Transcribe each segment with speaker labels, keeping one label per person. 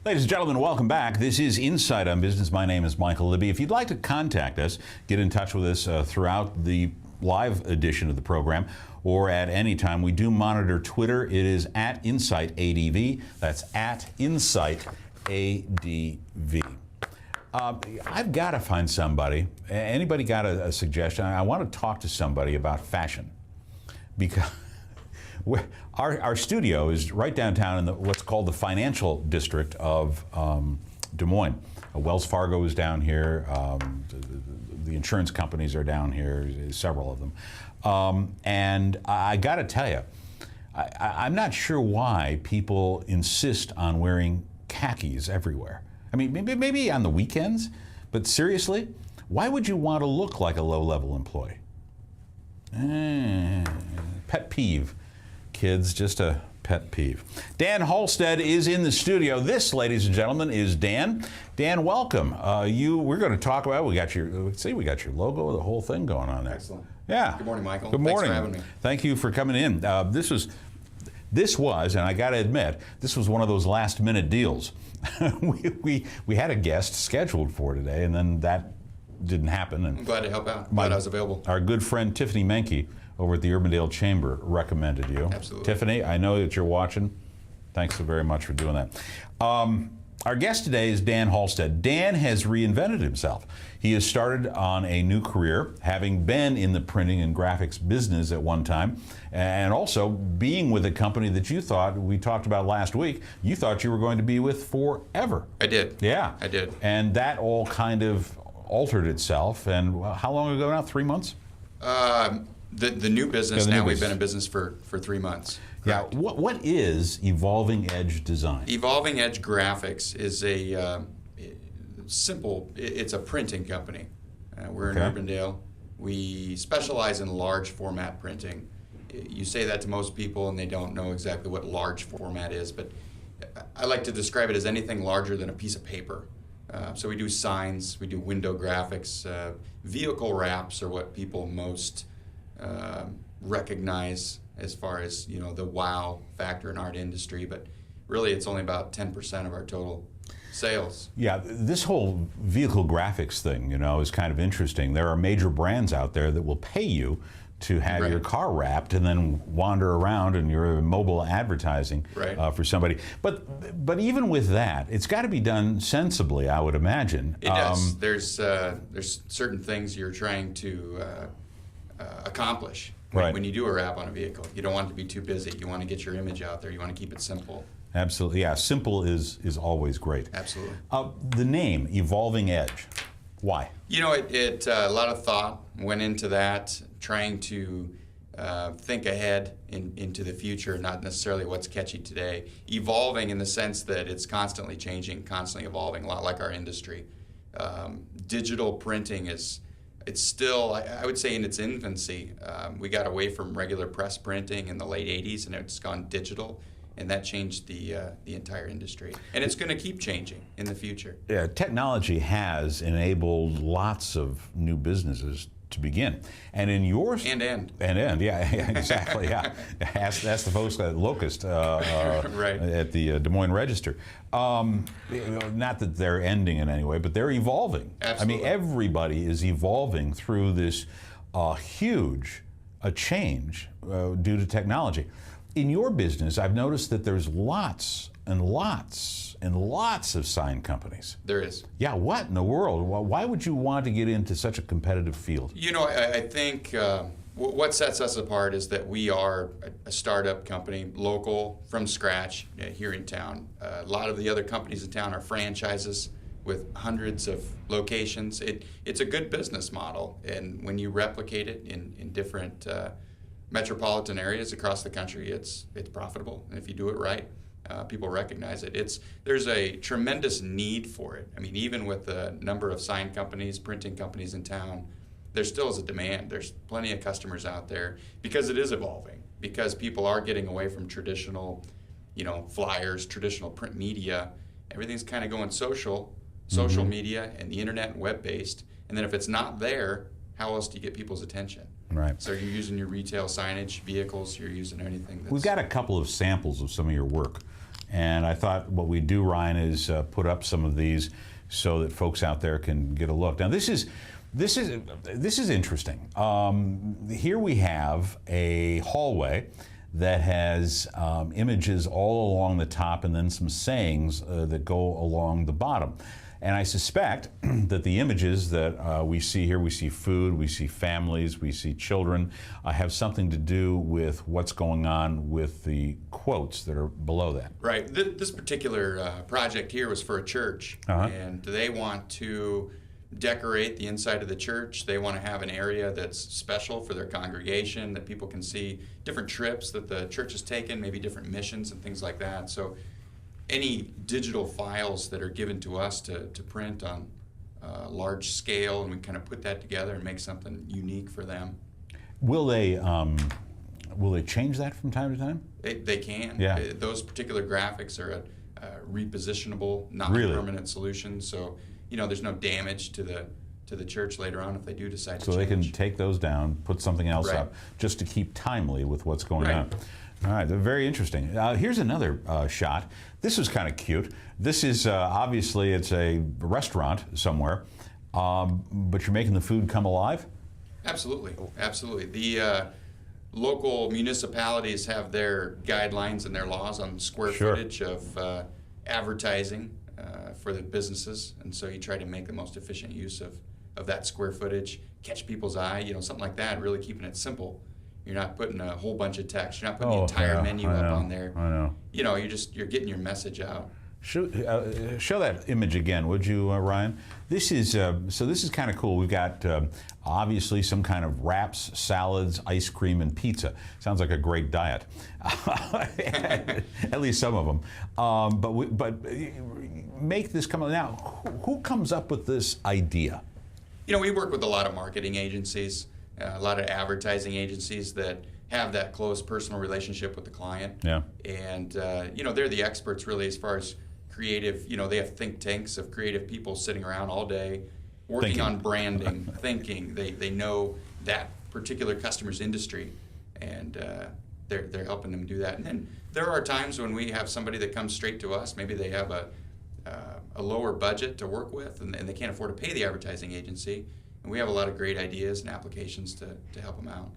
Speaker 1: Ladies and gentlemen, welcome back. This is Insight on Business. My name is Michael Libbie. If you'd like to contact us, get in touch with us throughout the live edition of the program or at any time. We do monitor Twitter. It is at InsightADV. That's at InsightADV. I've got to find somebody. Anybody got a suggestion? I want to talk to somebody about fashion because our studio is right downtown in what's called the financial district of Des Moines. Wells Fargo is down here. The insurance companies are down here, several of them. And I got to tell you, I'm not sure why people insist on wearing khakis everywhere. I mean, maybe on the weekends, but seriously, why would you want to look like a low-level employee? Pet peeve. Kids, just a pet peeve. Dan Halstead is in the studio. This, ladies and gentlemen, is Dan. Dan, welcome. We're going to talk about. We got your logo, the whole thing going on there.
Speaker 2: Excellent.
Speaker 1: Yeah.
Speaker 2: Good morning, Michael.
Speaker 1: Good morning.
Speaker 2: Thanks for having me.
Speaker 1: Thank you for coming in. This was, and I got to admit, this was one of those last-minute deals. we had a guest scheduled for today, and then that didn't happen. And
Speaker 2: I'm glad to help out. Glad I was available.
Speaker 1: Our good friend Tiffany Menke over at the Urbandale Chamber recommended you.
Speaker 2: Absolutely.
Speaker 1: Tiffany, I know that you're watching. Thanks so very much for doing that. Our guest today is Dan Halstead. Dan has reinvented himself. He has started on a new career, having been in the printing and graphics business at one time, and also being with a company that we talked about last week, you thought you were going to be with forever.
Speaker 2: I did.
Speaker 1: Yeah.
Speaker 2: I did.
Speaker 1: And that all kind of altered itself. And how long ago now? 3 months?
Speaker 2: The new business, we've been in business for 3 months.
Speaker 1: Correct. Yeah. What is Evolving Edge Design?
Speaker 2: Evolving Edge Graphics is a it's a printing company. We're in Urbandale. We specialize in large format printing. You say that to most people and they don't know exactly what large format is, but I like to describe it as anything larger than a piece of paper. So we do signs, we do window graphics, vehicle wraps are what people most recognize as far as the wow factor in art industry, but really it's only about 10% of our total sales.
Speaker 1: Yeah, this whole vehicle graphics thing, is kind of interesting. There are major brands out there that will pay you to have your car wrapped and then wander around and you're mobile advertising for somebody. But even with that, it's got to be done sensibly, I would imagine.
Speaker 2: It does. There's certain things you're trying to accomplish when you do a wrap on a vehicle. You don't want it to be too busy. You want to get your image out there. You want to keep it simple.
Speaker 1: Absolutely, yeah. Simple is always great.
Speaker 2: Absolutely.
Speaker 1: The name Evolving Edge, why?
Speaker 2: It a lot of thought went into that, trying to think ahead into the future, not necessarily what's catchy today. Evolving in the sense that it's constantly changing, constantly evolving, a lot like our industry. Digital printing it's still, I would say, in its infancy. We got away from regular press printing in the late 80s, and it's gone digital, and that changed the entire industry. And it's going to keep changing in the future. Yeah,
Speaker 1: technology has enabled lots of new businesses to begin. And in yours...
Speaker 2: And end,
Speaker 1: yeah, exactly, yeah. Ask the folks at Locust at the Des Moines Register. Not that they're ending in any way, but they're evolving.
Speaker 2: Absolutely.
Speaker 1: I mean, everybody is evolving through this huge change due to technology. In your business, I've noticed that there's lots and lots and lots of sign companies.
Speaker 2: There is.
Speaker 1: Yeah, what in the world? Why would you want to get into such a competitive field?
Speaker 2: I think what sets us apart is that we are a startup company, local, from scratch, here in town. A lot of the other companies in town are franchises with hundreds of locations. It's a good business model, and when you replicate it in different metropolitan areas across the country, it's profitable. And if you do it right, people recognize it. There's a tremendous need for it. I mean, even with the number of sign companies, printing companies in town, there still is a demand. There's plenty of customers out there because it is evolving, because people are getting away from traditional, flyers, traditional print media. Everything's kind of going social media and the internet and web-based. And then if it's not there, how else do you get people's attention?
Speaker 1: Right.
Speaker 2: So you're using your retail signage, vehicles, you're using anything that's...
Speaker 1: We've got a couple of samples of some of your work. And I thought what we do, Ryan, is put up some of these so that folks out there can get a look. Now, this is interesting. Here we have a hallway that has images all along the top and then some sayings that go along the bottom. And I suspect that the images that we see here, we see food, we see families, we see children, have something to do with what's going on with the quotes that are below that.
Speaker 2: Right. This particular project here was for a church, and they want to decorate the inside of the church. They want to have an area that's special for their congregation, that people can see different trips that the church has taken, maybe different missions and things like that. So any digital files that are given to us to print on large scale, and we kind of put that together and make something unique for them. Will they
Speaker 1: change that from time to time?
Speaker 2: They can.
Speaker 1: Yeah.
Speaker 2: Those particular graphics are a repositionable, non-permanent solution. So there's no damage to the church later on if they do decide to change.
Speaker 1: So they can take those down, put something else up, just to keep timely with what's going on. All right, very interesting. Here's another shot. This is kind of cute. This is obviously it's a restaurant somewhere, but you're making the food come alive?
Speaker 2: Absolutely, absolutely. The local municipalities have their guidelines and their laws on square footage of advertising for the businesses, and so you try to make the most efficient use of that square footage, catch people's eye, something like that, really keeping it simple. You're not putting a whole bunch of text. You're not putting the entire menu up on there.
Speaker 1: I know.
Speaker 2: You're getting your message out.
Speaker 1: Show that image again, would you, Ryan? This is this is kind of cool. We've got obviously some kind of wraps, salads, ice cream, and pizza. Sounds like a great diet, at least some of them. But make this come out now. Who comes up with this idea?
Speaker 2: We work with a lot of marketing agencies, a lot of advertising agencies that have that close personal relationship with the client.
Speaker 1: Yeah.
Speaker 2: And they're the experts really as far as creative. They have think tanks of creative people sitting around all day working on branding, thinking. They know that particular customer's industry, and they're helping them do that. And then there are times when we have somebody that comes straight to us. Maybe they have a lower budget to work with, and they can't afford to pay the advertising agency. And we have a lot of great ideas and applications to help them out.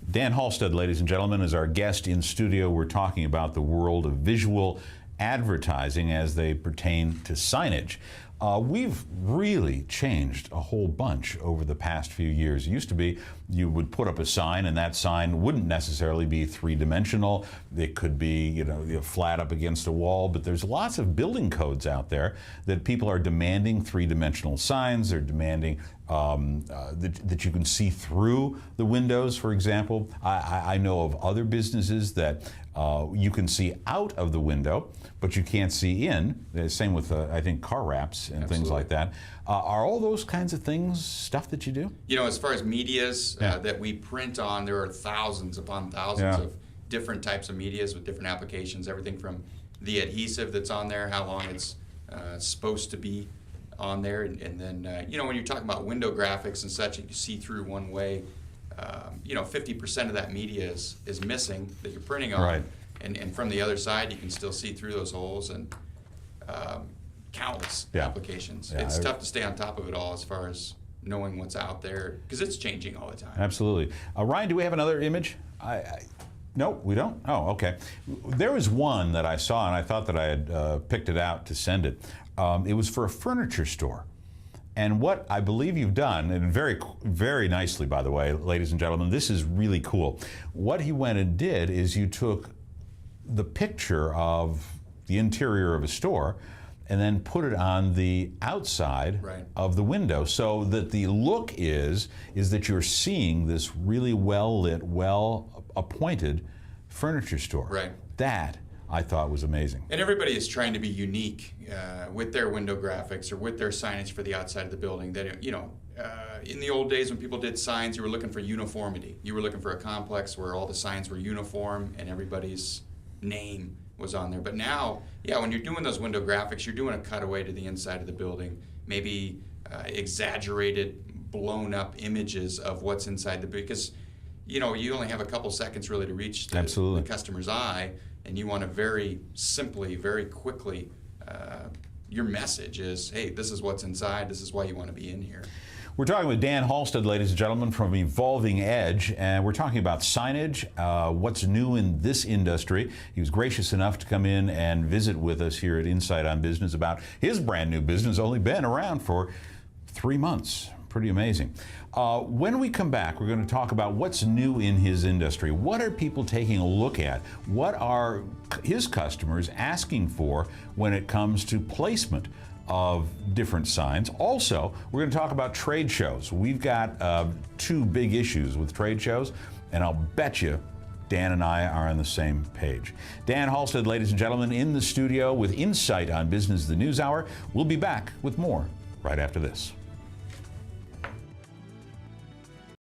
Speaker 1: Dan Halstead, ladies and gentlemen, is our guest in studio. We're talking about the world of visual advertising as they pertain to signage. We've really changed a whole bunch over the past few years. It used to be you would put up a sign, and that sign wouldn't necessarily be three-dimensional. It could be, flat up against a wall, but there's lots of building codes out there that people are demanding three-dimensional signs. They're demanding that you can see through the windows, for example. I know of other businesses that you can see out of the window, but you can't see in. Same with, I think, car wraps and things like that. Are all those kinds of things stuff that you do?
Speaker 2: As far as medias that we print on, there are thousands upon thousands of different types of medias with different applications. Everything from the adhesive that's on there, how long it's supposed to be on there, and then when you're talking about window graphics and such, and you see through one way, 50% of that media is missing that you're printing on,
Speaker 1: right.
Speaker 2: And from the other side you can still see through those holes, and countless applications.
Speaker 1: Yeah,
Speaker 2: it's tough to stay on top of it all as far as knowing what's out there, because it's changing all the time.
Speaker 1: Absolutely. Ryan, do we have another image? No, we don't? Oh, okay. There was one that I saw, and I thought that I had picked it out to send it. It was for a furniture store. And what I believe you've done, and very, very nicely, by the way, ladies and gentlemen, this is really cool. What he went and did is you took the picture of the interior of a store and then put it on the outside of the window, so that the look is that you're seeing this really well-lit, well-appointed furniture store.
Speaker 2: Right.
Speaker 1: That I thought was amazing.
Speaker 2: And everybody is trying to be unique with their window graphics or with their signage for the outside of the building. That in the old days when people did signs, you were looking for uniformity. You were looking for a complex where all the signs were uniform and everybody's name was on there. But now, when you're doing those window graphics, you're doing a cutaway to the inside of the building, maybe exaggerated, blown up images of what's inside the building, because you only have a couple seconds really to reach the customer's eye, and you want to very simply, very quickly, your message is, hey, this is what's inside, this is why you want to be in here.
Speaker 1: We're talking with Dan Halstead, ladies and gentlemen, from Evolving Edge, and we're talking about signage, what's new in this industry. He was gracious enough to come in and visit with us here at Insight on Business about his brand new business, only been around for 3 months. Pretty amazing. When we come back, we're going to talk about what's new in his industry. What are people taking a look at? What are his customers asking for when it comes to placement of different signs? Also, we're going to talk about trade shows. We've got 2 big issues with trade shows, and I'll bet you Dan and I are on the same page. Dan Halstead, ladies and gentlemen, in the studio with Insight on Business, the News Hour. We'll be back with more right after this.